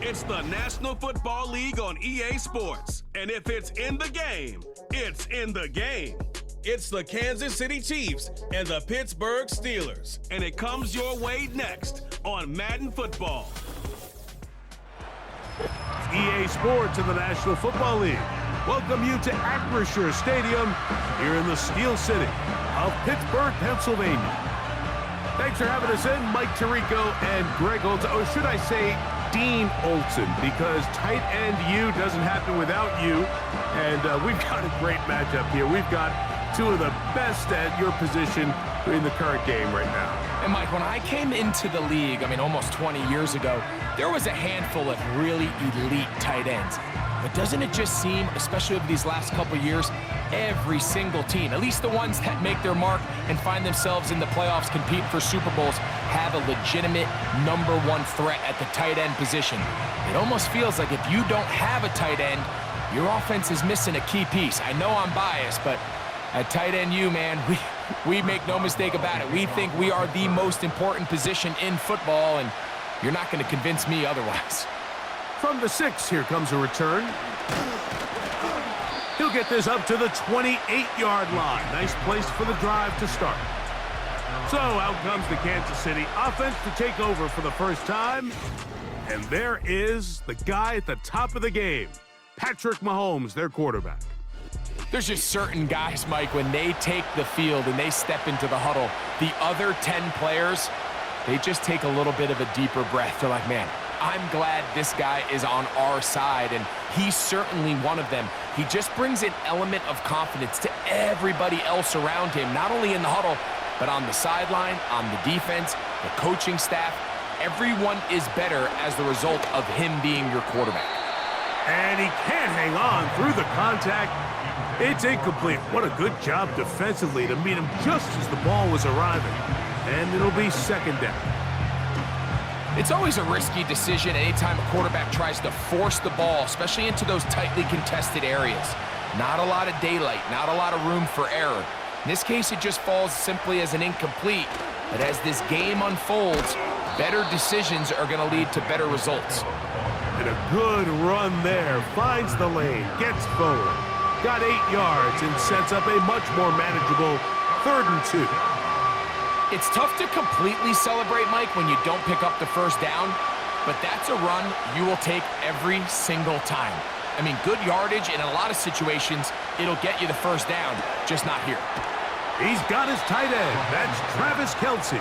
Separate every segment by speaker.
Speaker 1: It's the National Football League on EA Sports. And if it's in the game, it's in the game. It's the Kansas City Chiefs and the Pittsburgh Steelers. And it comes your way next on Madden Football.
Speaker 2: EA Sports and the National Football League welcome you to Acrisure Stadium here in the Steel City of Pittsburgh, Pennsylvania. Thanks for having us in, Mike Tirico and Greg Olson. Or should I say Dean Olson, because tight end U doesn't happen without you. And we've got a great matchup here. We've got two of the best at your position in the current game right now.
Speaker 3: And Mike, when I came into the league, almost 20 years ago, there was a handful of really elite tight ends. But doesn't it just seem, especially over these last couple years, every single team, at least the ones that make their mark and find themselves in the playoffs, compete for Super Bowls, have a legitimate #1 threat at the tight end position. It almost feels like if you don't have a tight end, your offense is missing a key piece. I know I'm biased, but at tight end U, man, we make no mistake about it. We think we are the most important position in football, and you're not going to convince me otherwise.
Speaker 2: From the 6, here comes a return. He'll get this up to the 28-yard line. Nice place for the drive to start. So out comes the Kansas City offense to take over for the first time. And there is the guy at the top of the game, Patrick Mahomes, their quarterback.
Speaker 3: There's just certain guys, Mike, when they take the field and they step into the huddle, the other 10 players, they just take a little bit of a deeper breath. They're like, man, I'm glad this guy is on our side, and he's certainly one of them. He just brings an element of confidence to everybody else around him, not only in the huddle, but on the sideline, on the defense, the coaching staff. Everyone is better as the result of him being your quarterback.
Speaker 2: And he can't hang on through the contact. It's incomplete. What a good job defensively to meet him just as the ball was arriving. And it'll be second down.
Speaker 3: It's always a risky decision anytime a quarterback tries to force the ball, especially into those tightly contested areas. Not a lot of daylight, not a lot of room for error. In this case, it just falls simply as an incomplete. But as this game unfolds, better decisions are going to lead to better results.
Speaker 2: And a good run there. Finds the lane, gets forward. Got 8 yards and sets up a much more manageable 3rd and 2.
Speaker 3: It's tough to completely celebrate, Mike, when you don't pick up the first down, but that's a run you will take every single time. Good yardage, and in a lot of situations, it'll get you the first down, just not here.
Speaker 2: He's got his tight end. That's Travis Kelce.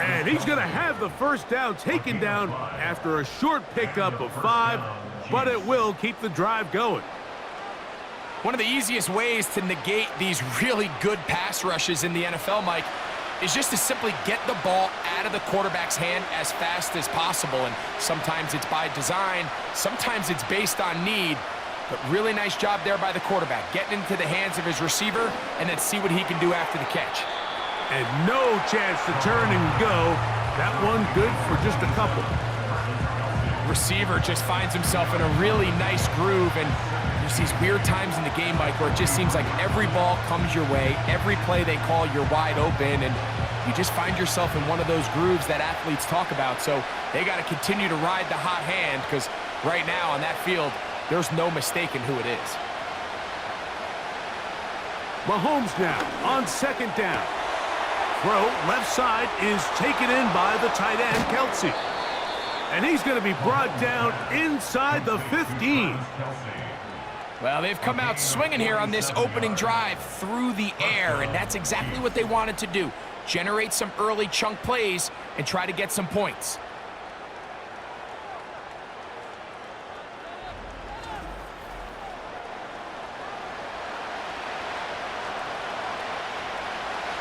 Speaker 2: And he's going to have the first down taken down after a short pickup of 5, but it will keep the drive going.
Speaker 3: One of the easiest ways to negate these really good pass rushes in the NFL, Mike, is just to simply get the ball out of the quarterback's hand as fast as possible. And sometimes it's by design, sometimes it's based on need. But really nice job there by the quarterback, getting into the hands of his receiver, and then see what he can do after the catch.
Speaker 2: And no chance to turn and go. That one good for just a couple.
Speaker 3: Receiver just finds himself in a really nice groove, and there's these weird times in the game, Mike, where it just seems like every ball comes your way, every play they call, you're wide open, and you just find yourself in one of those grooves that athletes talk about. So they got to continue to ride the hot hand, because right now on that field, there's no mistaking who it is.
Speaker 2: Mahomes now on second down. Throw left side is taken in by the tight end, Kelce. And he's going to be brought down inside the 15.
Speaker 3: Well, they've come out swinging here on this opening drive through the air, and that's exactly what they wanted to do. Generate some early chunk plays and try to get some points.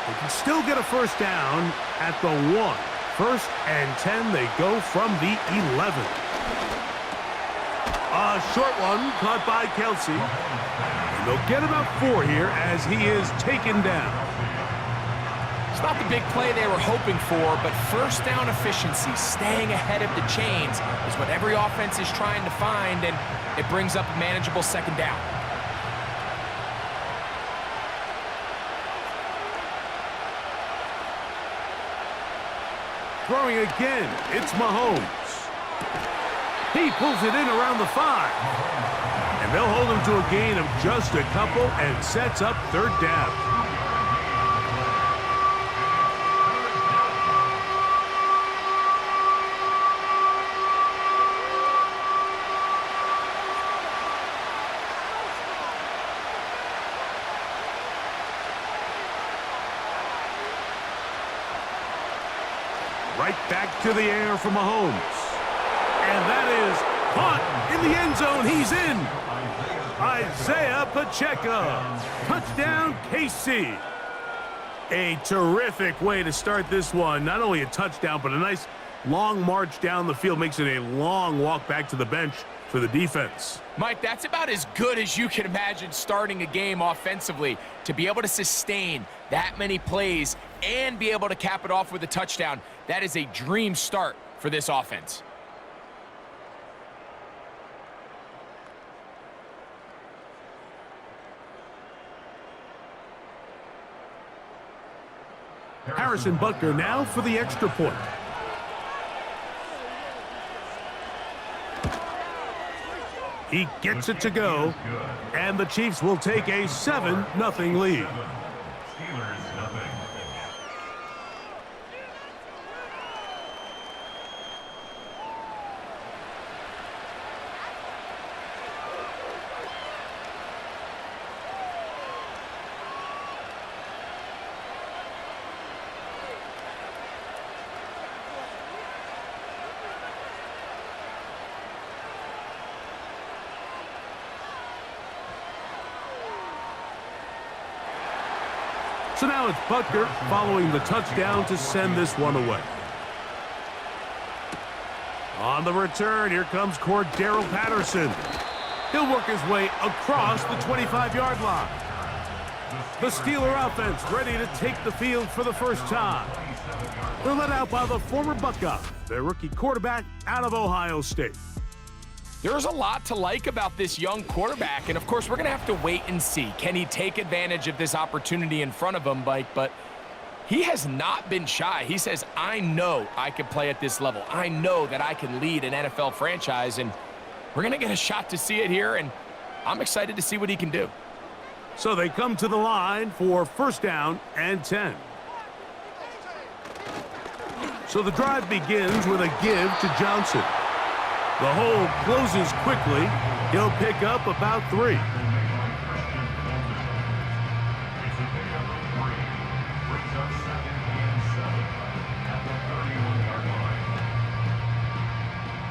Speaker 2: They can still get a first down at the 1. 1st and 10, they go from the 11. A short one caught by Kelce. And they'll get about 4 here as he is taken down.
Speaker 3: It's not the big play they were hoping for, but first down efficiency, staying ahead of the chains, is what every offense is trying to find, and it brings up a manageable second down.
Speaker 2: Throwing again, it's Mahomes. He pulls it in around the 5. And they'll hold him to a gain of just a couple and sets up third down. Right back to the air for Mahomes. And that is caught in the end zone. He's in. Isaiah Pacheco. Touchdown, KC. A terrific way to start this one. Not only a touchdown, but a nice long march down the field. Makes it a long walk back to the bench for the defense.
Speaker 3: Mike, that's about as good as you can imagine starting a game offensively. To be able to sustain that many plays and be able to cap it off with a touchdown, that is a dream start for this offense.
Speaker 2: Harrison Butker now for the extra point. He gets it to go, and the Chiefs will take a 7-0 lead. So now it's Butker following the touchdown to send this one away. On the return, here comes Cordero Patterson. He'll work his way across the 25-yard line. The Steeler offense ready to take the field for the first time. They're led out by the former Buckeye, their rookie quarterback out of Ohio State.
Speaker 3: There's a lot to like about this young quarterback, and of course, we're going to have to wait and see. Can he take advantage of this opportunity in front of him, Mike? But he has not been shy. He says, I know I can play at this level. I know that I can lead an NFL franchise, and we're going to get a shot to see it here, and I'm excited to see what he can do.
Speaker 2: So they come to the line for first down and 10. So the drive begins with a give to Johnson. The hole closes quickly. He'll pick up about 3.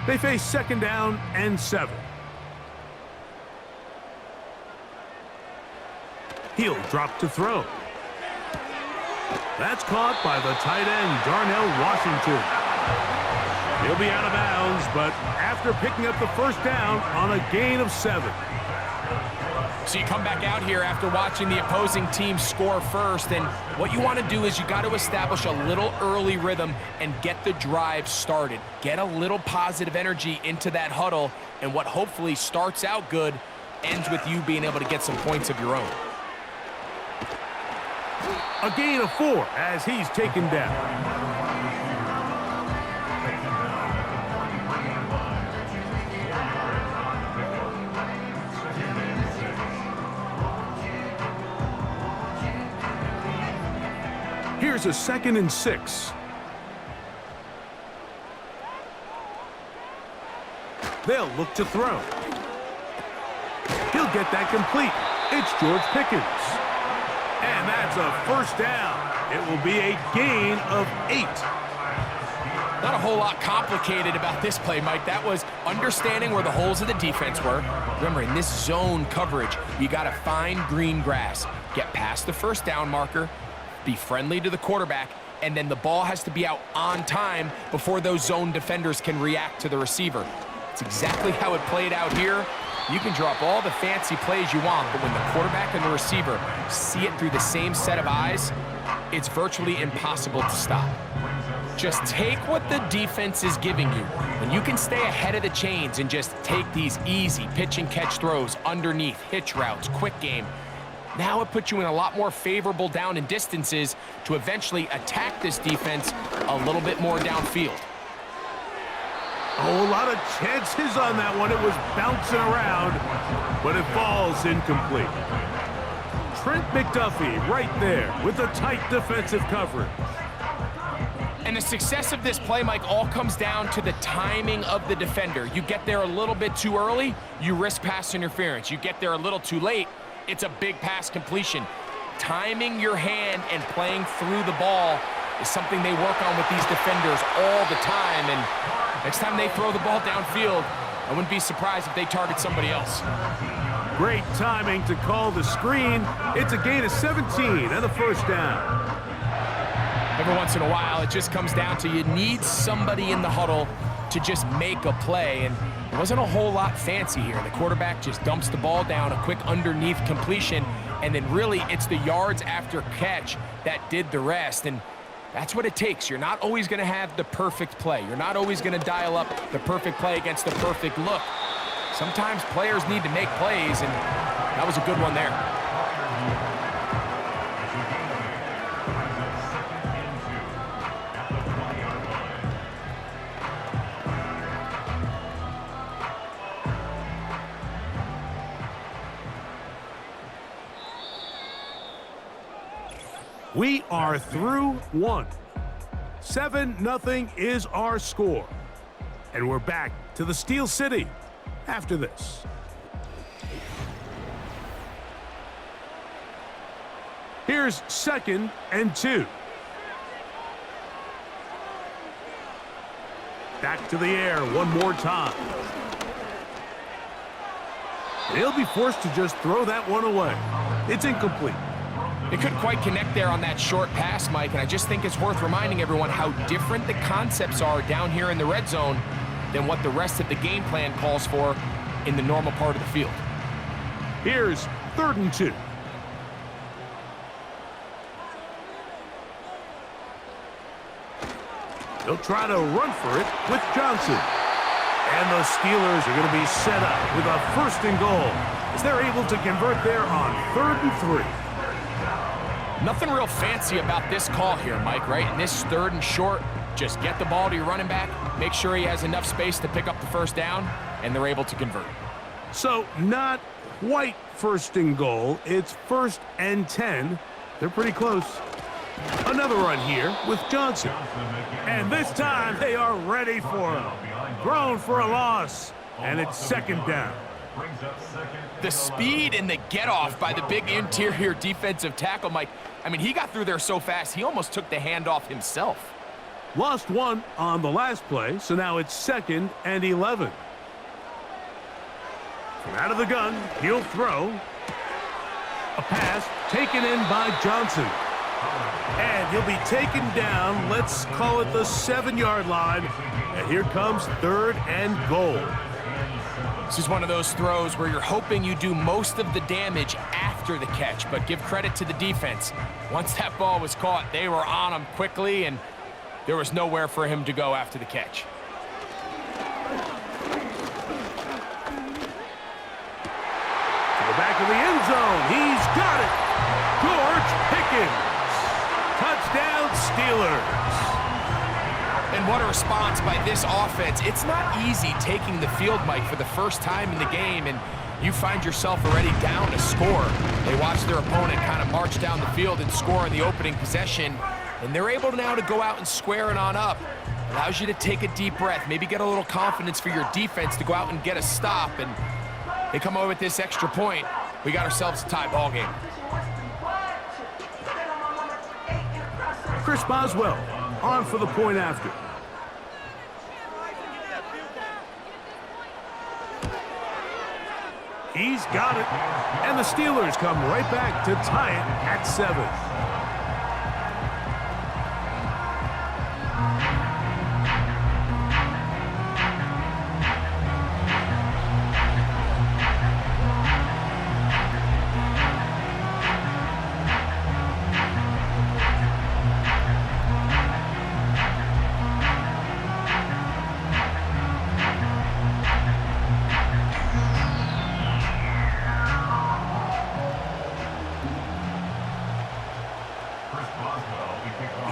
Speaker 2: They face second down and 7. He'll drop to throw. That's caught by the tight end, Darnell Washington. He'll be out of bounds, but after picking up the first down on a gain of 7.
Speaker 3: So you come back out here after watching the opposing team score first, and what you want to do is you got to establish a little early rhythm and get the drive started. Get a little positive energy into that huddle, and what hopefully starts out good ends with you being able to get some points of your own.
Speaker 2: A gain of 4 as he's taken down. Here's a 2nd and 6. They'll look to throw. He'll get that complete. It's George Pickens. And that's a first down. It will be a gain of 8.
Speaker 3: Not a whole lot complicated about this play, Mike. That was understanding where the holes of the defense were. Remember, in this zone coverage, you got to find green grass. Get past the first down marker, be friendly to the quarterback, and then the ball has to be out on time before those zone defenders can react to the receiver. It's exactly how it played out here. You can drop all the fancy plays you want, but when the quarterback and the receiver see it through the same set of eyes, it's virtually impossible to stop. Just take what the defense is giving you. When you can stay ahead of the chains and just take these easy pitch and catch throws underneath, hitch routes, quick game, now it puts you in a lot more favorable down and distances to eventually attack this defense a little bit more downfield.
Speaker 2: Oh, lot of chances on that one. It was bouncing around, but it falls incomplete. Trent McDuffie right there with a tight defensive coverage.
Speaker 3: And the success of this play, Mike, all comes down to the timing of the defender. You get there a little bit too early, you risk pass interference. You get there a little too late, it's a big pass completion. Timing your hand and playing through the ball is something they work on with these defenders all the time. And next time they throw the ball downfield, I wouldn't be surprised if they target somebody else.
Speaker 2: Great timing to call the screen. It's a gain of 17 and a first down.
Speaker 3: Every once in a while, it just comes down to you need somebody in the huddle to just make a play, and it wasn't a whole lot fancy here. The quarterback just dumps the ball down, a quick underneath completion, and then really it's the yards after catch that did the rest, and that's what it takes. You're not always going to have the perfect play. You're not always going to dial up the perfect play against the perfect look. Sometimes players need to make plays, and that was a good one there.
Speaker 2: We are through one. 7-0 is our score. And we're back to the Steel City after this. Here's 2nd and 2. Back to the air one more time. He'll be forced to just throw that one away. It's incomplete.
Speaker 3: They couldn't quite connect there on that short pass, Mike, and I just think it's worth reminding everyone how different the concepts are down here in the red zone than what the rest of the game plan calls for in the normal part of the field.
Speaker 2: Here's 3rd and 2. He'll try to run for it with Johnson. And the Steelers are going to be set up with a 1st and goal as they're able to convert there on 3rd and 3.
Speaker 3: Nothing real fancy about this call here, Mike, right? In this 3rd and short, just get the ball to your running back, make sure he has enough space to pick up the 1st down, and they're able to convert.
Speaker 2: So not quite 1st and goal. It's 1st and 10. They're pretty close. Another run here with Johnson. And this time they are ready for him. Thrown for a loss, and it's 2nd down.
Speaker 3: The speed and the get-off by the big interior defensive tackle, Mike. I mean, he got through there so fast, he almost took the handoff himself.
Speaker 2: Lost one on the last play, so now it's 2nd and 11. From out of the gun, he'll throw. A pass taken in by Johnson. And he'll be taken down, let's call it the 7-yard line. And here comes 3rd and goal.
Speaker 3: This is one of those throws where you're hoping you do most of the damage after the catch, but give credit to the defense. Once that ball was caught, they were on him quickly, and there was nowhere for him to go after the catch.
Speaker 2: To the back of the end zone, he's got it. George Pickens. Touchdown, Steelers.
Speaker 3: And what a response by this offense. It's not easy taking the field, Mike, for the first time in the game, and you find yourself already down a score. They watch their opponent kind of march down the field and score in the opening possession, and they're able now to go out and square it on up. Allows you to take a deep breath, maybe get a little confidence for your defense to go out and get a stop, and they come away with this extra point. We got ourselves a tie ball game.
Speaker 2: Chris Boswell on for the point after. He's got it. And the Steelers come right back to tie it at 7.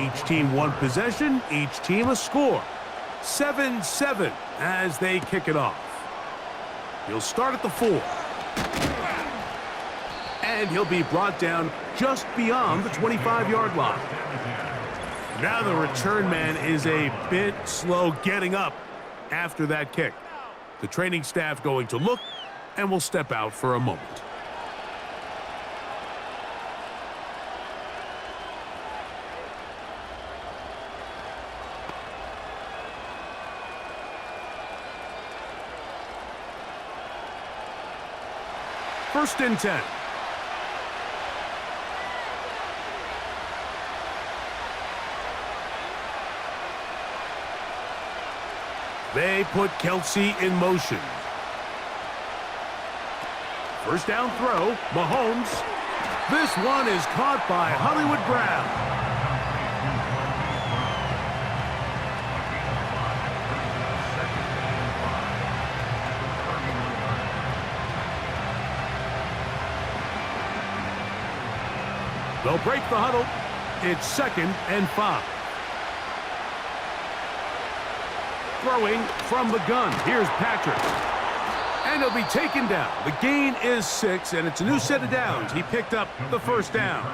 Speaker 2: Each team one possession, each team a score. 7-7 as they kick it off. He'll start at the 4. And he'll be brought down just beyond the 25-yard line. Now the return man is a bit slow getting up after that kick. The training staff going to look and will step out for a moment. First and 10. They put Kelsey in motion. First down throw, Mahomes. This one is caught by Hollywood Brown. They'll break the huddle. It's 2nd and 5. Throwing from the gun. Here's Patrick. And he'll be taken down. The gain is 6, and it's a new set of downs. He picked up the first down.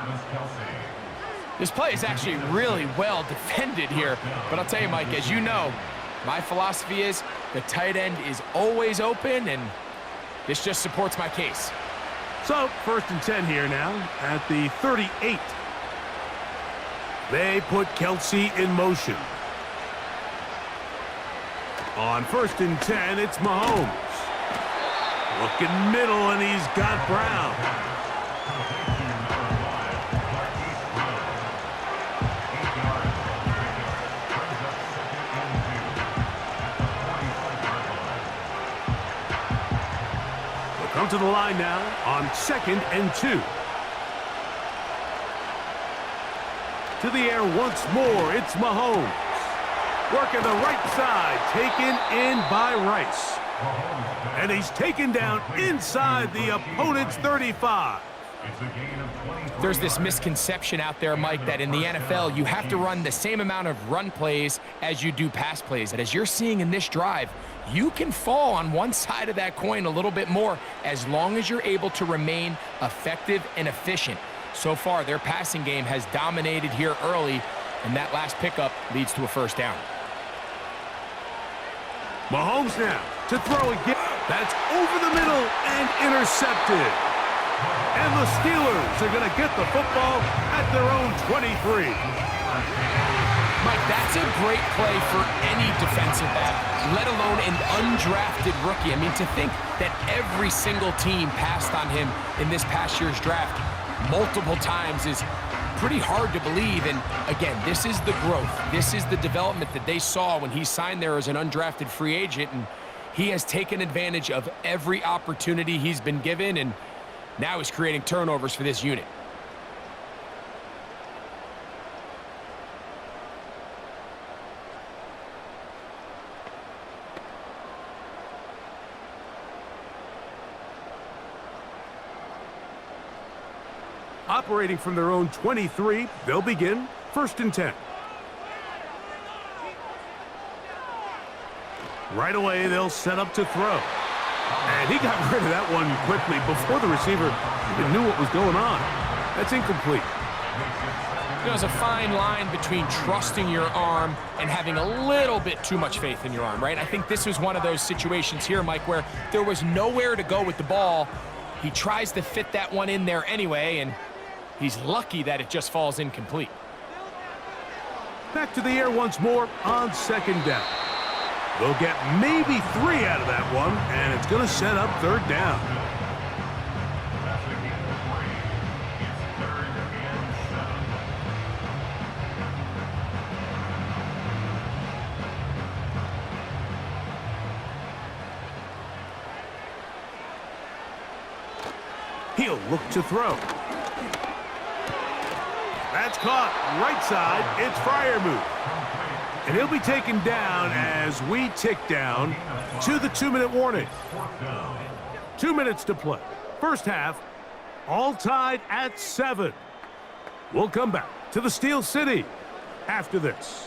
Speaker 3: This play is actually really well defended here. But I'll tell you, Mike, as you know, my philosophy is the tight end is always open, and this just supports my case.
Speaker 2: So, 1st and 10 here now at the 38. They put Kelsey in motion. On 1st and 10, it's Mahomes. Looking middle, and he's got Brown. They'll come to the line now on 2nd and 2. To the air once more, it's Mahomes. Working the right side, taken in by Rice. And he's taken down inside the opponent's 35.
Speaker 3: There's this misconception out there, Mike, that in the NFL, you have to run the same amount of run plays as you do pass plays. And as you're seeing in this drive, you can fall on one side of that coin a little bit more as long as you're able to remain effective and efficient. So far, their passing game has dominated here early, and that last pickup leads to a first down.
Speaker 2: Mahomes now to throw again. That's over the middle and intercepted. And the Steelers are going to get the football at their own 23.
Speaker 3: Mike, that's a great play for any defensive back, let alone an undrafted rookie. I mean, to think that every single team passed on him in this past year's draft multiple times is pretty hard to believe. And again, this is the growth. This is the development that they saw when he signed there as an undrafted free agent. And he has taken advantage of every opportunity he's been given, and now he's creating turnovers for this unit.
Speaker 2: Operating from their own 23, they'll begin 1st and 10. Right away, they'll set up to throw. And he got rid of that one quickly before the receiver even knew what was going on. That's incomplete.
Speaker 3: There's a fine line between trusting your arm and having a little bit too much faith in your arm, right? I think this was one of those situations here, Mike, where there was nowhere to go with the ball. He tries to fit that one in there anyway, and he's lucky that it just falls incomplete.
Speaker 2: Back to the air once more on 2nd down. They'll get maybe 3 out of that one, and it's going to set up 3rd down. He'll look to throw. That's caught. Right side, it's Freiermuth. And he'll be taken down as we tick down to the 2-minute warning. 2 minutes to play. First half, all tied at 7. We'll come back to the Steel City after this.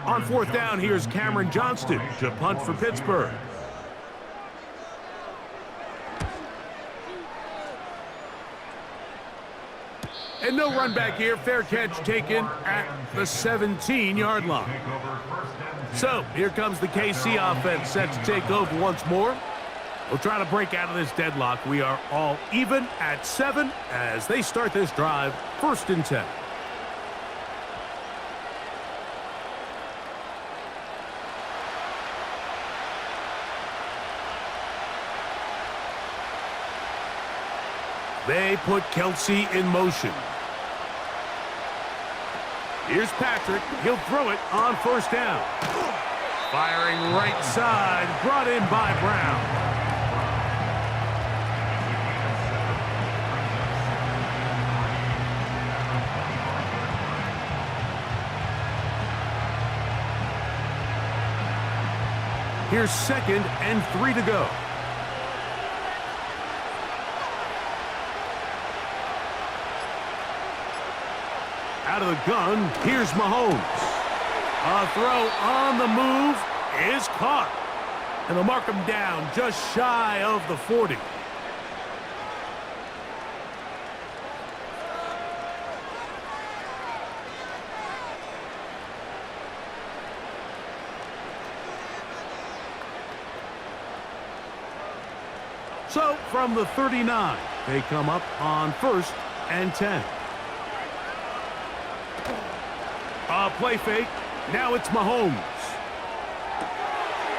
Speaker 2: On fourth down, here's Cameron Johnston to punt for Pittsburgh. And no run back here. Fair catch taken at the 17-yard line. So here comes the KC offense set to take over once more. We'll try to break out of this deadlock. We are all even at 7 as they start this drive, 1st and 10. They put Kelsey in motion. Here's Patrick. He'll throw it on 1st down. Firing right side, brought in by Brown. Here's 2nd and 3 to go. Out of the gun, here's Mahomes. A throw on the move is caught. And they'll mark him down just shy of the 40. So from the 39, they come up on 1st and 10. A play fake. Now it's Mahomes.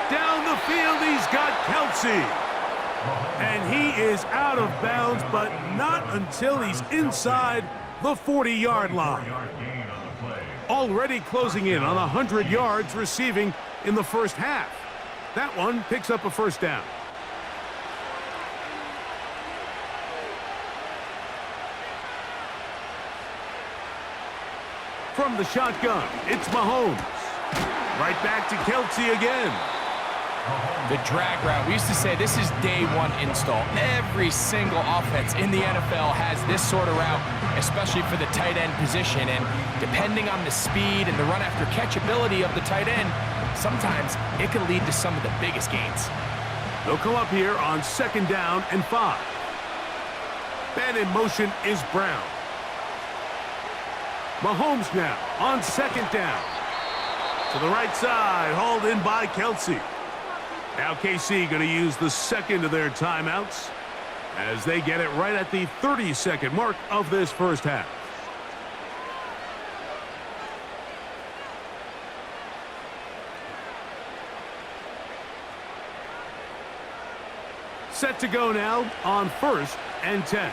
Speaker 2: Down the field, he's got Kelsey. And he is out of bounds, but not until he's inside the 40-yard line. Already closing in on 100 yards receiving in the first half. That one picks up a 1st down. From the shotgun, it's Mahomes. Right back to Kelsey again.
Speaker 3: The drag route. We used to say this is day 1 install. Every single offense in the NFL has this sort of route, especially for the tight end position. And depending on the speed and the run after catch ability of the tight end, sometimes it can lead to some of the biggest gains.
Speaker 2: They'll come up here on 2nd down and 5. Then in motion is Brown. Mahomes now on 2nd down. To the right side, hauled in by Kelsey. Now KC going to use the 2nd of their timeouts as they get it right at the 30-second mark of this first half. Set to go now on 1st and 10.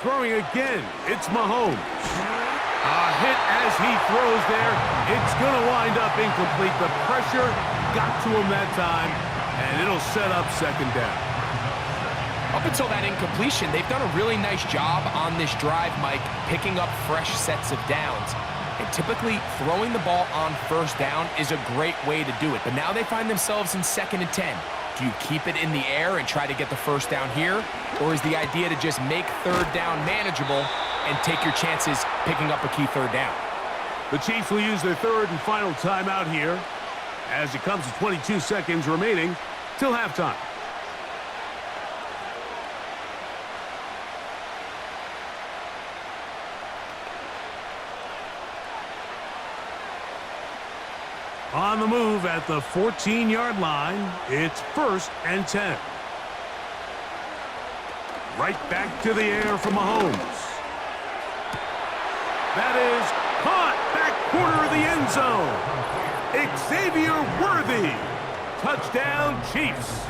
Speaker 2: Throwing again, it's Mahomes. A hit as he throws there. It's going to wind up incomplete. The pressure got to him that time, and it'll set up 2nd down.
Speaker 3: Up until that incompletion, they've done a really nice job on this drive, Mike, picking up fresh sets of downs. And typically, throwing the ball on 1st down is a great way to do it. But now they find themselves in 2nd and 10. Do you keep it in the air and try to get the 1st down here? Or is the idea to just make 3rd down manageable and take your chances picking up a key 3rd down?
Speaker 2: The Chiefs will use their 3rd and final timeout here as it comes to 22 seconds remaining till halftime. On the move at the 14-yard line, it's 1st and 10. Right back to the air from Mahomes. That is caught back corner of the end zone. Xavier Worthy. Touchdown, Chiefs.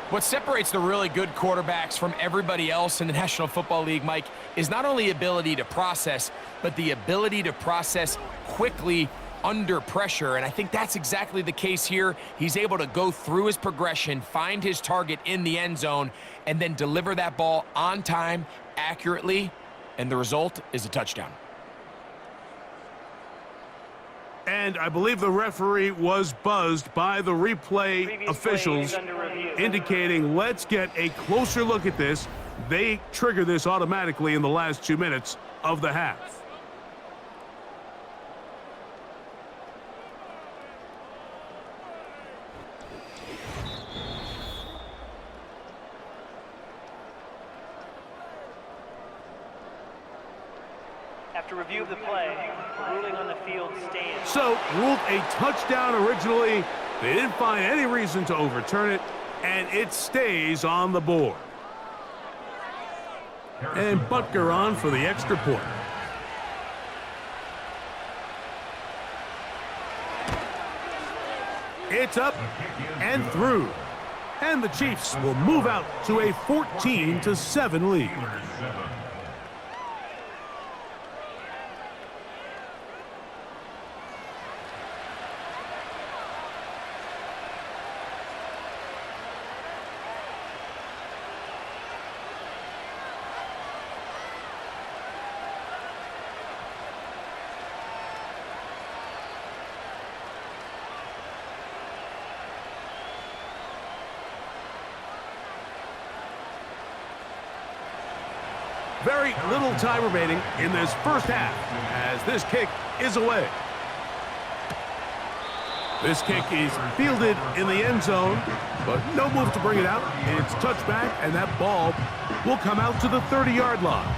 Speaker 3: What separates the really good quarterbacks from everybody else in the National Football League, Mike, is not only ability to process, but the ability to process quickly under pressure, and I think that's exactly the case here. He's able to go through his progression, find his target in the end zone, and then deliver that ball on time, accurately, and the result is a touchdown.
Speaker 2: And I believe the referee was buzzed by the replay officials, indicating let's get a closer look at this. They trigger this automatically in the last 2 minutes of the half.
Speaker 4: After review of the play, the ruling on the field stands.
Speaker 2: So, ruled a touchdown originally. They didn't find any reason to overturn it, and it stays on the board. And Butker on for the extra point. It's up and through. And the Chiefs will move out to a 14-7 lead. Very little time remaining in this first half as this kick is away. This kick is fielded in the end zone, but no move to bring it out. It's touchback, and that ball will come out to the 30-yard line.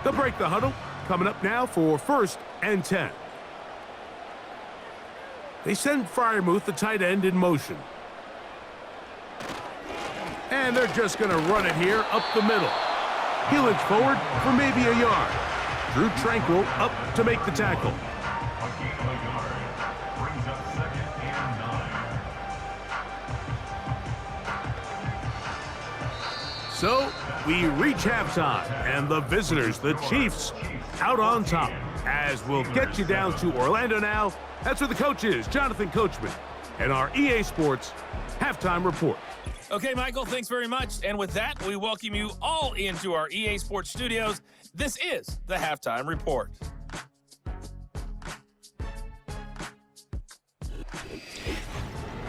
Speaker 2: They'll break the huddle. Coming up now for 1st and 10. They send Freiermuth, the tight end, in motion. And they're just going to run it here up the middle. He'll inch forward for maybe a yard. Drew Tranquil up to make the tackle. So, we reach halftime, and the visitors, the Chiefs, out on top. As we'll get you down to Orlando now. That's where the coach is, Jonathan Coachman, and our EA Sports Halftime Report.
Speaker 5: Okay, Michael, thanks very much. And with that, we welcome you all into our EA Sports studios. This is the Halftime Report.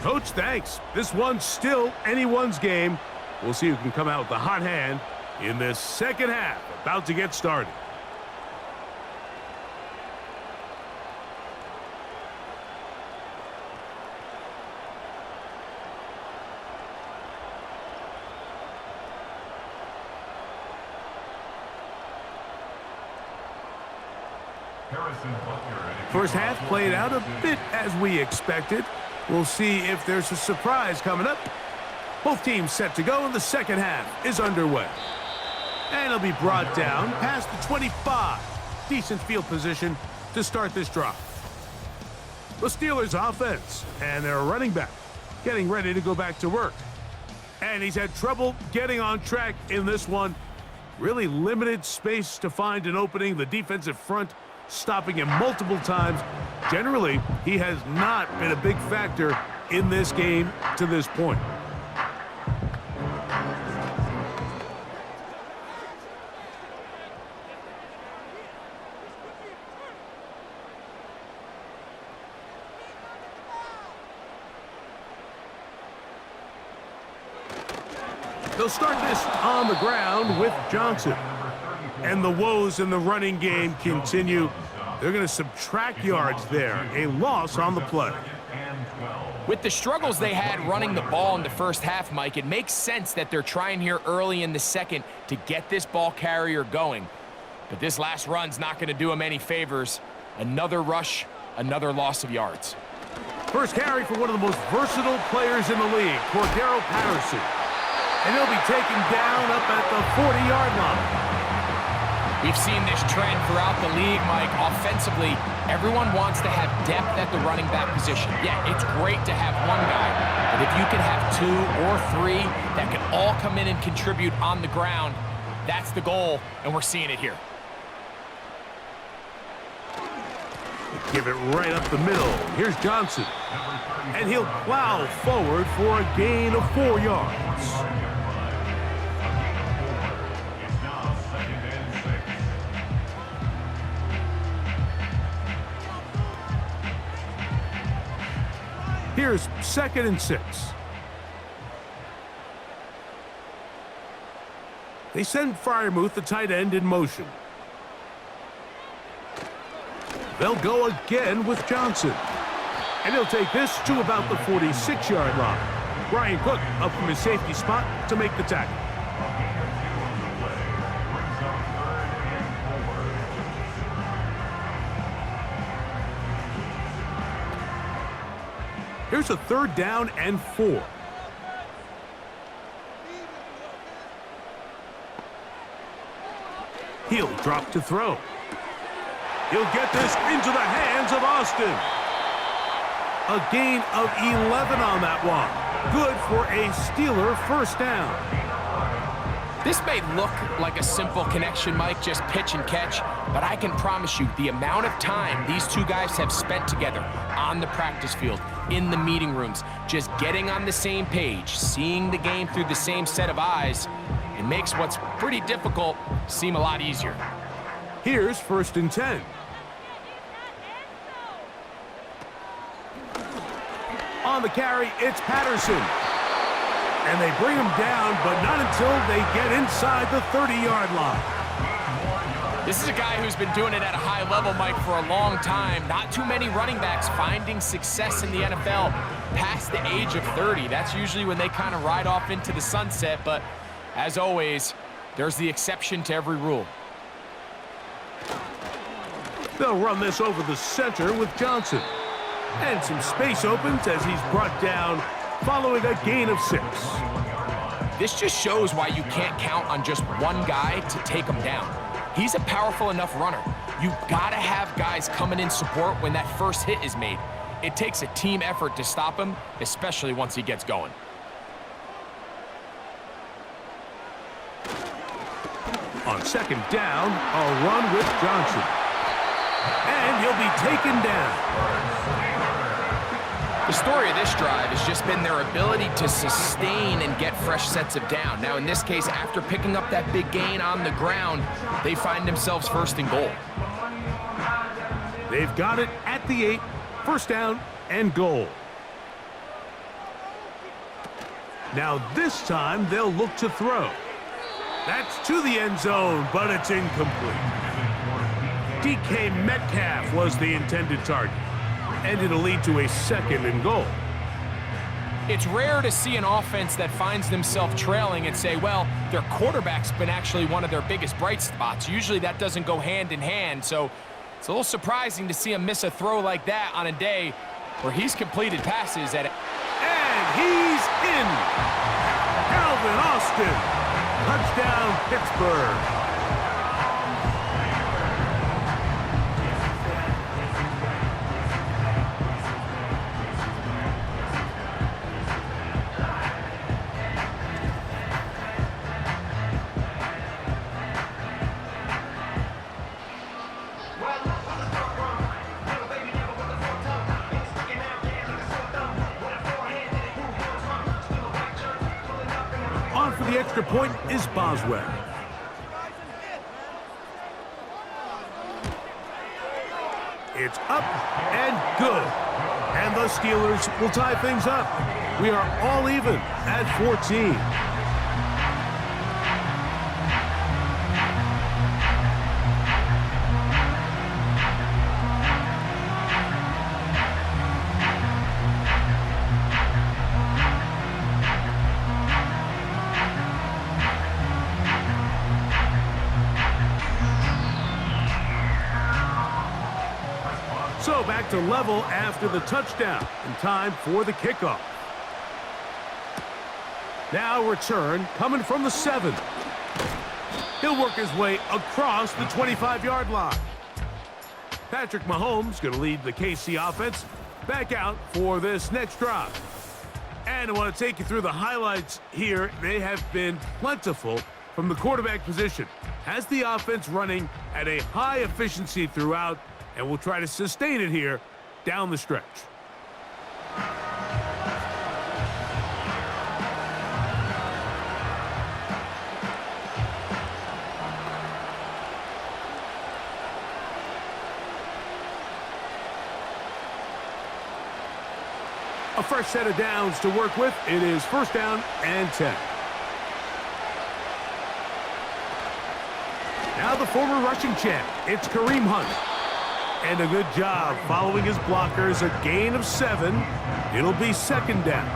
Speaker 2: Coach, thanks. This one's still anyone's game. We'll see who can come out with the hot hand in this second half, about to get started. First half played out a bit as we expected. We'll see if there's a surprise coming up. Both teams set to go, and the second half is underway. And it'll be brought down past the 25. Decent field position to start this drive. The Steelers offense and their running back getting ready to go back to work. And he's had trouble getting on track in this one. Really limited space to find an opening. The defensive front stopping him multiple times. Generally, he has not been a big factor in this game to this point. They'll start this on the ground with Johnson. And the woes in the running game continue. They're going to subtract yards there. A loss on the play.
Speaker 3: With the struggles they had running the ball in the first half, Mike, it makes sense that they're trying here early in the second to get this ball carrier going. But this last run's not going to do him any favors. Another rush, another loss of yards.
Speaker 2: First carry for one of the most versatile players in the league, Cordero Patterson. And he'll be taken down up at the 40-yard line.
Speaker 3: We've seen this trend throughout the league, Mike. Offensively, everyone wants to have depth at the running back position. Yeah, it's great to have one guy, but if you can have 2 or 3 that can all come in and contribute on the ground, that's the goal, and we're seeing it here.
Speaker 2: Give it right up the middle. Here's Johnson. And he'll plow forward for a gain of 4 yards. Here's 2nd and 6. They send Freiermuth, the tight end, in motion. They'll go again with Johnson. And he'll take this to about the 46-yard line. Brian Cook up from his safety spot to make the tackle. Here's a 3rd down and 4. He'll drop to throw. He'll get this into the hands of Austin. A gain of 11 on that one. Good for a Steeler first down.
Speaker 3: This may look like a simple connection, Mike, just pitch and catch, but I can promise you the amount of time these two guys have spent together on the practice field, in the meeting rooms, just getting on the same page, seeing the game through the same set of eyes, it makes what's pretty difficult seem a lot easier.
Speaker 2: Here's 1st and 10. On the carry, it's Patterson. And they bring him down, but not until they get inside the 30-yard line.
Speaker 3: This is a guy who's been doing it at a high level, Mike, for a long time. Not too many running backs finding success in the NFL past the age of 30. That's usually when they kind of ride off into the sunset, but as always, there's the exception to every rule.
Speaker 2: They'll run this over the center with Johnson. And some space opens as he's brought down following a gain of 6.
Speaker 3: This just shows why you can't count on just one guy to take him down. He's a powerful enough runner. You've got to have guys coming in support when that first hit is made. It takes a team effort to stop him, especially once he gets going.
Speaker 2: On 2nd down, a run with Johnson. And he'll be taken down.
Speaker 3: The story of this drive has just been their ability to sustain and get fresh sets of down. Now, in this case, after picking up that big gain on the ground, they find themselves 1st and goal.
Speaker 2: They've got it at the 8, 1st down and goal. Now this time they'll look to throw. That's to the end zone, but it's incomplete. DK Metcalf was the intended target, and it'll lead to a 2nd and goal.
Speaker 3: It's rare to see an offense that finds themselves trailing and say, well, their quarterback's been actually one of their biggest bright spots. Usually that doesn't go hand in hand, so it's a little surprising to see him miss a throw like that on a day where he's completed passes at it.
Speaker 2: And he's in! Calvin Austin! Touchdown, Pittsburgh! The extra point is Boswell. It's up and good. And the Steelers will tie things up. We are all even at 14. So back to level after the touchdown, and time for the kickoff. Now return coming from the 7. He'll work his way across the 25-yard line. Patrick Mahomes going to lead the KC offense back out for this next drive. And I want to take you through the highlights here. They have been plentiful from the quarterback position. Has the offense running at a high efficiency throughout, and we'll try to sustain it here down the stretch. A fresh set of downs to work with. It is 1st down and 10. Now the former rushing champ, it's Kareem Hunt. And a good job following his blockers, a gain of 7. It'll be second down.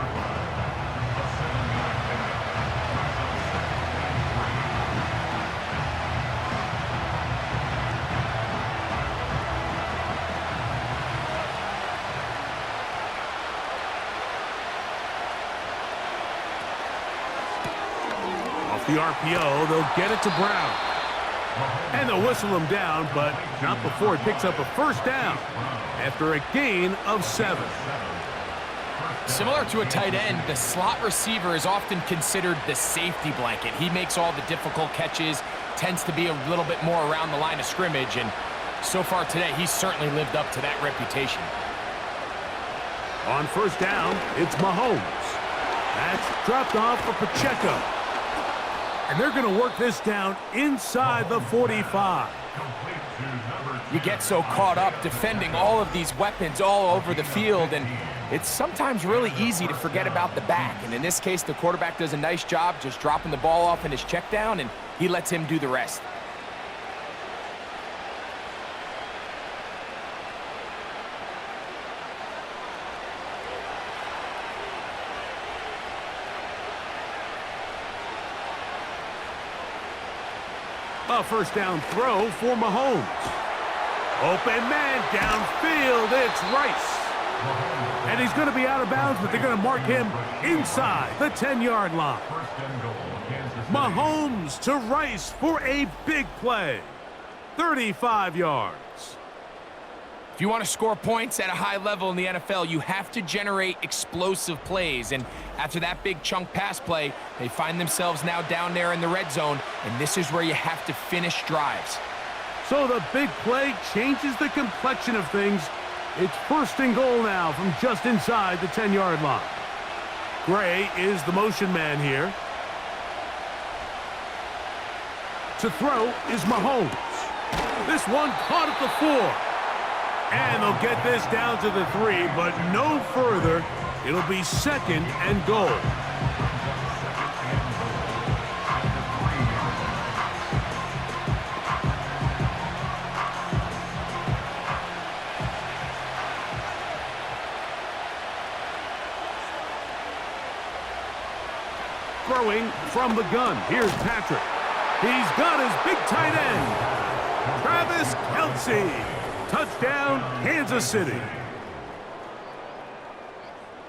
Speaker 2: Off the RPO, they'll get it to Brown. And they'll whistle him down, but not before he picks up a first down after a gain of 7.
Speaker 3: Similar to a tight end, the slot receiver is often considered the safety blanket. He makes all the difficult catches, tends to be a little bit more around the line of scrimmage, and so far today, he's certainly lived up to that reputation.
Speaker 2: On first down, it's Mahomes. That's dropped off for Pacheco. And they're going to work this down inside the 45.
Speaker 3: You get so caught up defending all of these weapons all over the field, and it's sometimes really easy to forget about the back. And in this case, the quarterback does a nice job just dropping the ball off in his check down, and he lets him do the rest.
Speaker 2: A first down throw for Mahomes. Open man downfield, it's Rice. And he's going to be out of bounds, but they're going to mark him inside the 10-yard line. Mahomes to Rice for a big play. 35 yards.
Speaker 3: If you want to score points at a high level in the NFL, you have to generate explosive plays. And after that big chunk pass play, they find themselves now down there in the red zone, and this is where you have to finish drives.
Speaker 2: So the big play changes the complexion of things. It's first and goal now from just inside the 10-yard line. Gray is the motion man here. To throw is Mahomes. This one caught at the 4. And they'll get this down to the 3, but no further. It'll be second and goal. Throwing from the gun. Here's Patrick. He's got his big tight end, Travis Kelce. Touchdown, Kansas City.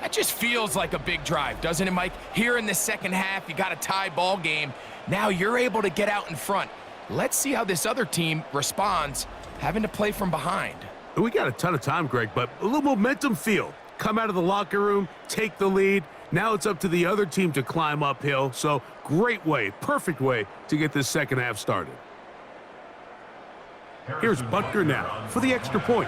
Speaker 3: That just feels like a big drive, doesn't it, Mike? Here in the second half, you got a tie ball game. Now you're able to get out in front. Let's see how this other team responds, having to play from behind.
Speaker 2: We got a ton of time, Greg, but a little momentum feel. Come out of the locker room, take the lead. Now it's up to the other team to climb uphill. So great way, perfect way to get this second half started. Here's Butker now for the extra point.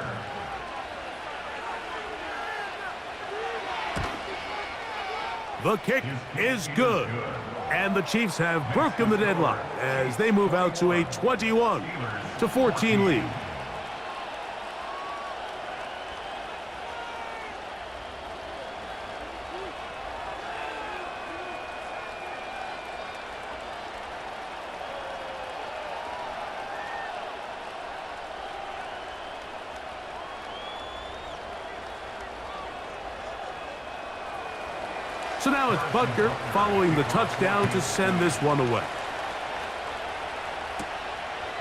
Speaker 2: The kick is good. And the Chiefs have broken the deadlock as they move out to a 21-14 lead. So now it's Butker following the touchdown to send this one away.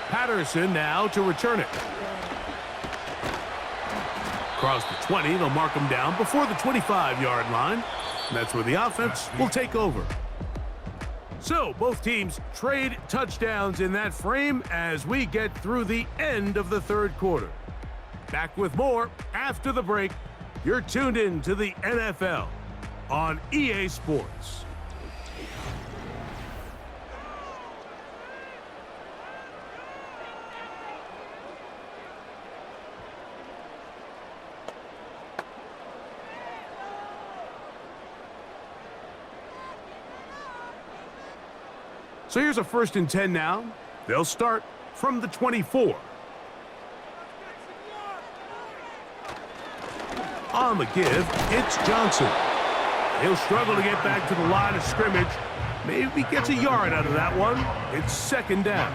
Speaker 2: Patterson now to return it. Across the 20, they'll mark him down before the 25-yard line. And that's where the offense will take over. So both teams trade touchdowns in that frame as we get through the end of the third quarter. Back with more after the break. You're tuned in to the NFL on EA Sports. So here's a 1st and 10 now. They'll start from the 24. On the give, it's Johnson. He'll struggle to get back to the line of scrimmage. Maybe gets a yard out of that one. It's 2nd down.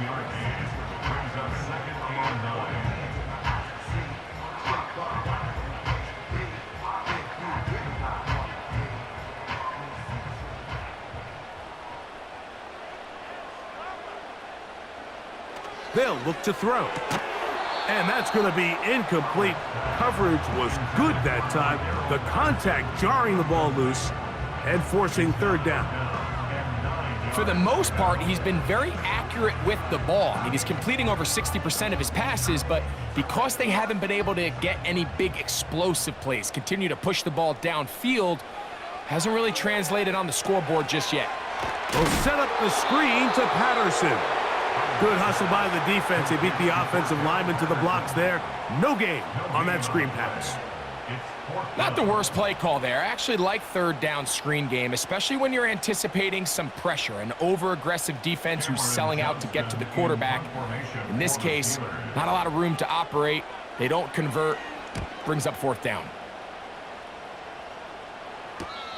Speaker 2: They'll look to throw. And that's going to be incomplete. Coverage was good that time. The contact jarring the ball loose and forcing third down.
Speaker 3: For the most part, he's been very accurate with the ball. I mean, he's completing over 60% of his passes, but because they haven't been able to get any big explosive plays, continue to push the ball downfield, hasn't really translated on the scoreboard just yet.
Speaker 2: They'll set up the screen to Patterson. Good hustle by the defense. They beat the offensive lineman to the blocks there. No gain on that screen pass.
Speaker 3: Not the worst play call there. I actually like third down screen game, especially when you're anticipating some pressure, an over-aggressive defense who's selling out to get to the quarterback. In this case, not a lot of room to operate. They don't convert. Brings up fourth down.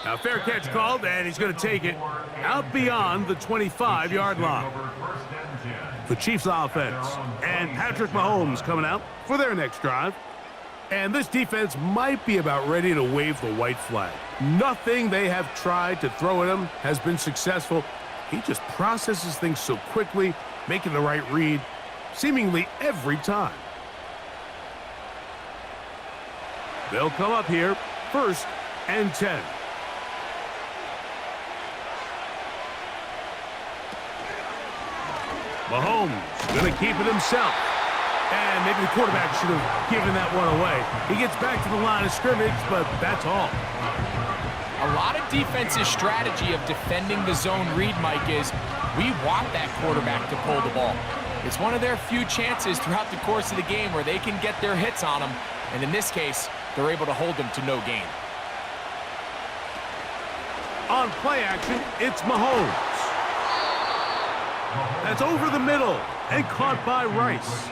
Speaker 2: Now, fair catch called, and he's going to take it out beyond the 25-yard line. The Chiefs offense and Patrick Mahomes coming out for their next drive. And this defense might be about ready to wave the white flag. Nothing they have tried to throw at him has been successful. He just processes things so quickly, making the right read seemingly every time. They'll come up here, 1st and 10. Mahomes going to keep it himself. And maybe the quarterback should have given that one away. He gets back to the line of scrimmage, but that's all.
Speaker 3: A lot of defense's strategy of defending the zone read, Mike, is we want that quarterback to pull the ball. It's one of their few chances throughout the course of the game where they can get their hits on him. And in this case, they're able to hold him to no gain.
Speaker 2: On play action, it's Mahomes. That's over the middle and caught by Rice.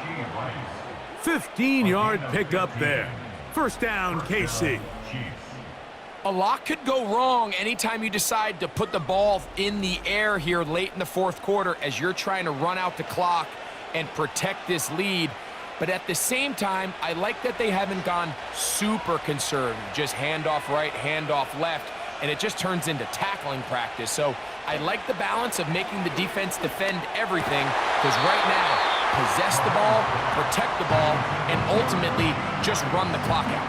Speaker 2: 15-yard pickup there. First down, KC.
Speaker 3: A lot could go wrong anytime you decide to put the ball in the air here late in the fourth quarter as you're trying to run out the clock and protect this lead. But at the same time, I like that they haven't gone super conservative, just handoff right, handoff left, and it just turns into tackling practice. So I like the balance of making the defense defend everything, because right now, possess the ball, protect the ball, and ultimately just run the clock out.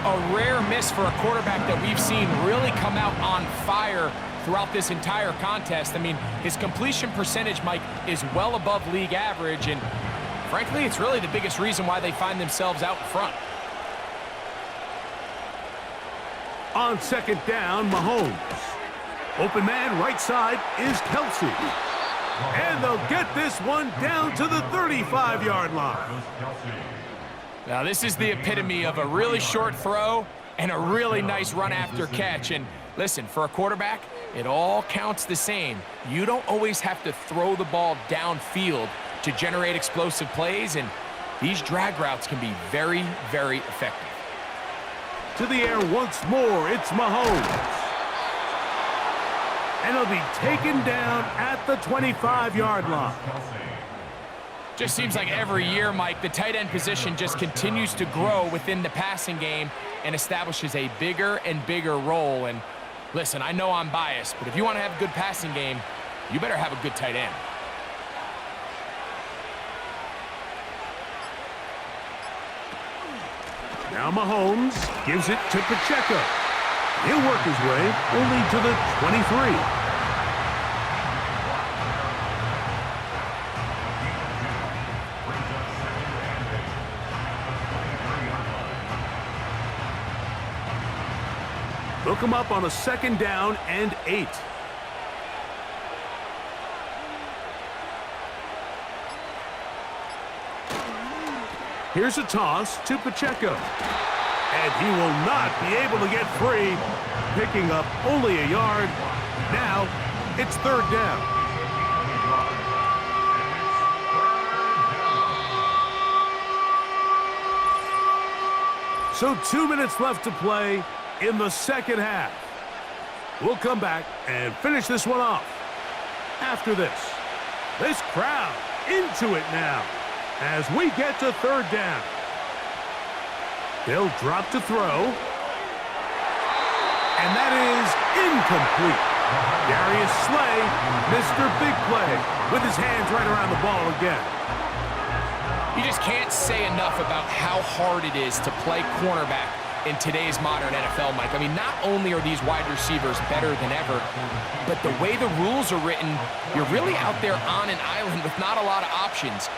Speaker 3: A rare miss for a quarterback that we've seen really come out on fire throughout this entire contest. I mean, his completion percentage, Mike, is well above league average, and frankly, it's really the biggest reason why they find themselves out in front.
Speaker 2: On second down, Mahomes. Open man right side is Kelsey. And they'll get this one down to the 35-yard line.
Speaker 3: Now, this is the epitome of a really short throw and a really nice run after catch. And listen, for a quarterback, it all counts the same. You don't always have to throw the ball downfield to generate explosive plays, and these drag routes can be very, very effective.
Speaker 2: To the air once more, it's Mahomes. And he'll be taken down at the 25-yard line.
Speaker 3: Just seems like every year, Mike, the tight end position just continues to grow within the passing game and establishes a bigger and bigger role. And listen, I know I'm biased, but if you want to have a good passing game, you better have a good tight end.
Speaker 2: Now Mahomes gives it to Pacheco. He'll work his way only to the 23. They'll come up on a second down and 8. Here's a toss to Pacheco. And he will not be able to get free, picking up only a yard. Now it's third down. So 2 minutes left to play in the second half. We'll come back and finish this one off after this. This crowd into it now as we get to third down. They'll drop to throw. And that is incomplete. Darius Slay, Mr. Big Play, with his hands right around the ball again.
Speaker 3: You just can't say enough about how hard it is to play cornerback in today's modern NFL, Mike. I mean, not only are these wide receivers better than ever, but the way the rules are written, you're really out there on an island with not a lot of options.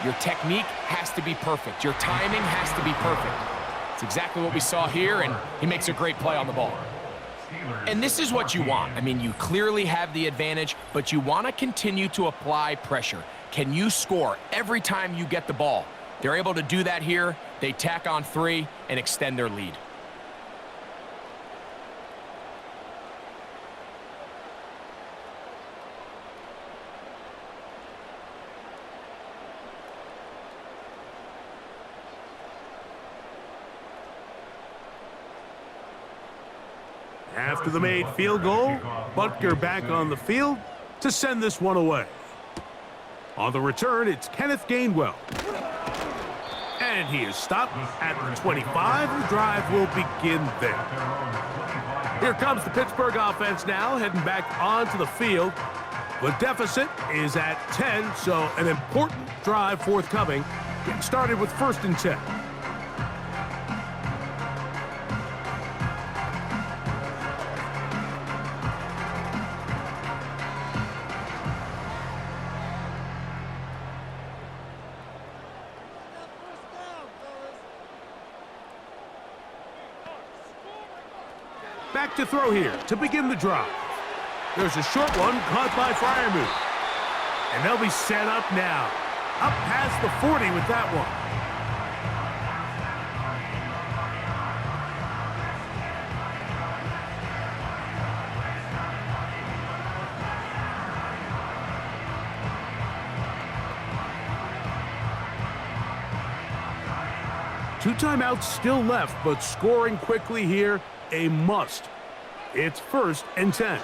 Speaker 3: Your technique has to be perfect. Your timing has to be perfect. It's exactly what we saw here, and he makes a great play on the ball. And this is what you want. I mean, you clearly have the advantage, but you want to continue to apply pressure. Can you score every time you get the ball? They're able to do that here. They tack on 3 and extend their lead.
Speaker 2: After the made field goal, Butker back on the field to send this one away. On the return, it's Kenneth Gainwell. And he is stopped at the 25. The drive will begin there. Here comes the Pittsburgh offense now, heading back onto the field. The deficit is at 10, so an important drive forthcoming. Getting started with 1st and 10. Back to throw here to begin the drive. There's a short one caught by Freiermuth. And they'll be set up now. Up past the 40 with that one. Two timeouts still left, but scoring quickly here, a must. It's 1st and 10.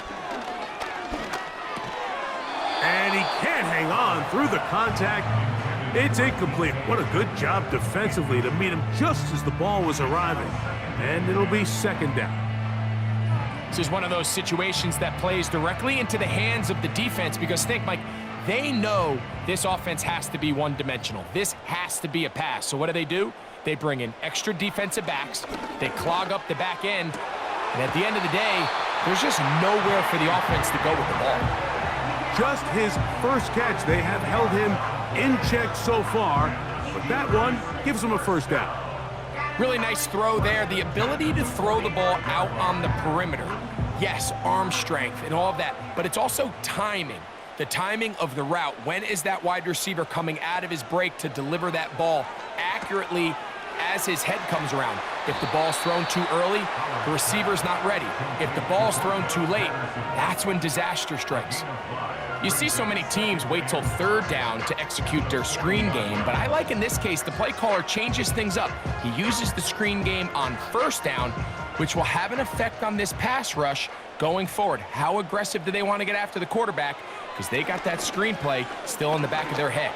Speaker 2: And he can't hang on through the contact. It's incomplete. What a good job defensively to meet him just as the ball was arriving. And it'll be 2nd down.
Speaker 3: This is one of those situations that plays directly into the hands of the defense because think, Mike, they know this offense has to be one-dimensional. This has to be a pass. So what do? They bring in extra defensive backs. They clog up the back end. And at the end of the day, there's just nowhere for the offense to go with the ball.
Speaker 2: Just his first catch. They have held him in check so far, but that one gives him a 1st down.
Speaker 3: Really nice throw there. The ability to throw the ball out on the perimeter. Yes, arm strength and all of that, but it's also timing. The timing of the route. When is that wide receiver coming out of his break to deliver that ball accurately as his head comes around? If the ball's thrown too early, the receiver's not ready. If the ball's thrown too late, that's when disaster strikes. You see so many teams wait till 3rd down to execute their screen game, but I like in this case the play caller changes things up. He uses the screen game on 1st down, which will have an effect on this pass rush going forward. How aggressive do they want to get after the quarterback? Because they got that screenplay still in the back of their head.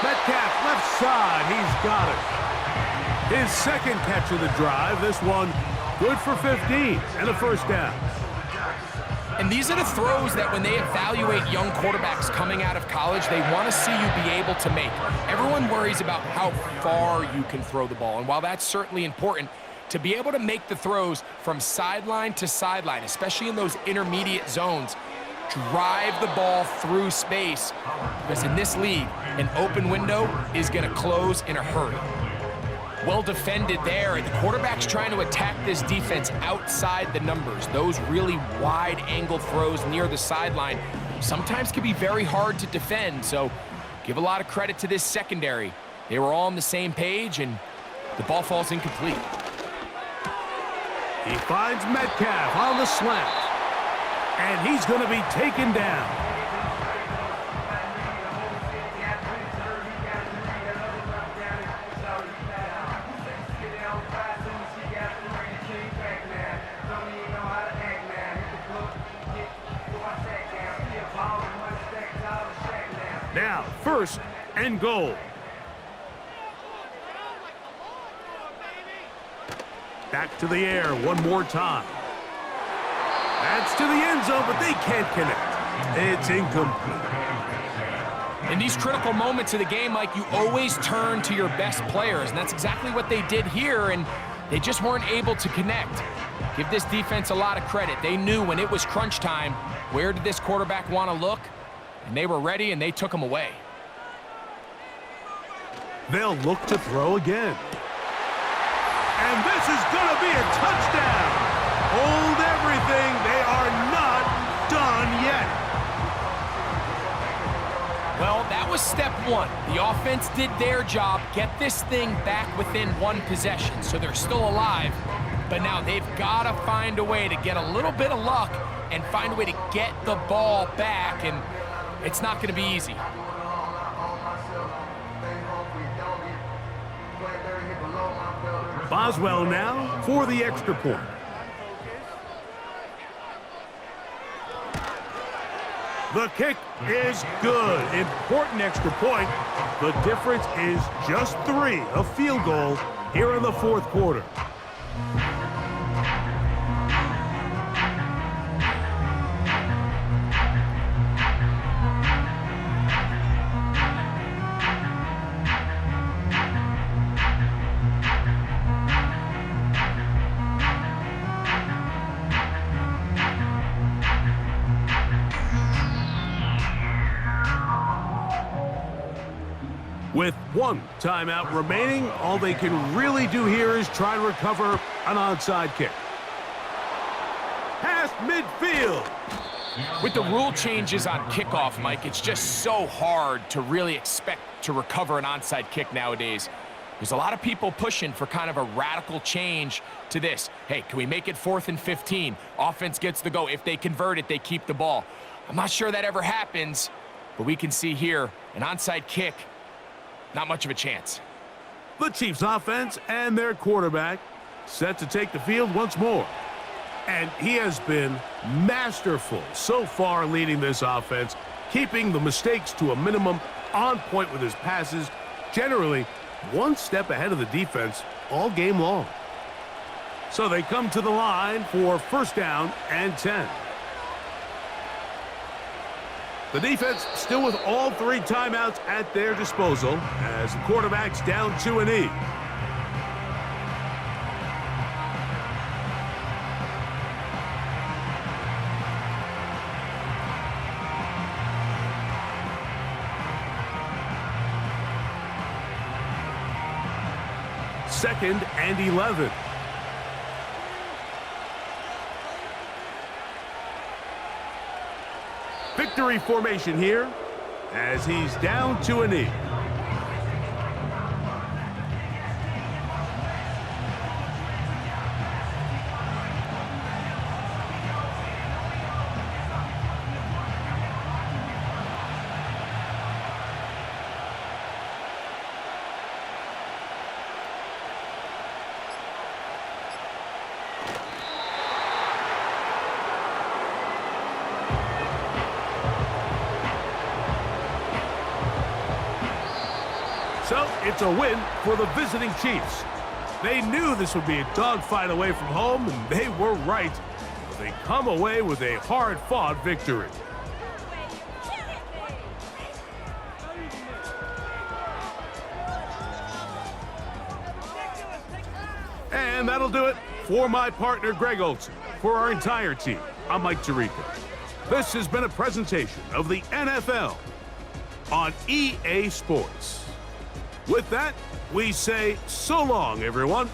Speaker 2: Metcalf, left side, he's got it. His 2nd catch of the drive, this one good for 15 and a 1st down.
Speaker 3: And these are the throws that when they evaluate young quarterbacks coming out of college, they want to see you be able to make. Everyone worries about how far you can throw the ball, and while that's certainly important, to be able to make the throws from sideline to sideline, especially in those intermediate zones, drive the ball through space, because in this league, an open window is going to close in a hurry. Well defended there, and the quarterback's trying to attack this defense outside the numbers. Those really wide angle throws near the sideline sometimes can be very hard to defend, so give a lot of credit to this secondary. They were all on the same page, and the ball falls incomplete.
Speaker 2: He finds Metcalf on the slant, and he's going to be taken down. Now, 1st and goal. Back to the air one more time. That's to the end zone, but they can't connect. It's incomplete.
Speaker 3: In these critical moments of the game, Mike, you always turn to your best players, and that's exactly what they did here, and they just weren't able to connect. Give this defense a lot of credit. They knew when it was crunch time, where did this quarterback want to look? And they were ready, and they took him away.
Speaker 2: They'll look to throw again. And this is going to be a touchdown. Hold everything. They are not done yet.
Speaker 3: Well, that was step one. The offense did their job, get this thing back within one possession, so they're still alive. But now they've got to find a way to get a little bit of luck and find a way to get the ball back, and it's not going to be easy.
Speaker 2: Boswell now for the extra point. The kick is good. Important extra point. The difference is just 3, a field goal here in the fourth quarter. With 1 timeout remaining, all they can really do here is try to recover an onside kick. Past midfield.
Speaker 3: With the rule changes on kickoff, Mike, it's just so hard to really expect to recover an onside kick nowadays. There's a lot of people pushing for kind of a radical change to this. Hey, can we make it 4th and 15? Offense gets the go. If they convert it, they keep the ball. I'm not sure that ever happens, but we can see here an onside kick. Not much of a chance.
Speaker 2: The Chiefs offense and their quarterback set to take the field once more. And he has been masterful so far leading this offense, keeping the mistakes to a minimum, on point with his passes, generally 1 step ahead of the defense all game long. So they come to the line for 1st down and 10. The defense still with all 3 timeouts at their disposal as the quarterback's down to an E. Second and 11. Victory formation here as he's down to a knee. So it's a win for the visiting Chiefs. They knew this would be a dogfight away from home, and they were right. They come away with a hard-fought victory. And that'll do it for my partner, Greg Olson. For our entire team, I'm Mike Tirico. This has been a presentation of the NFL on EA Sports. With that, we say so long, everyone.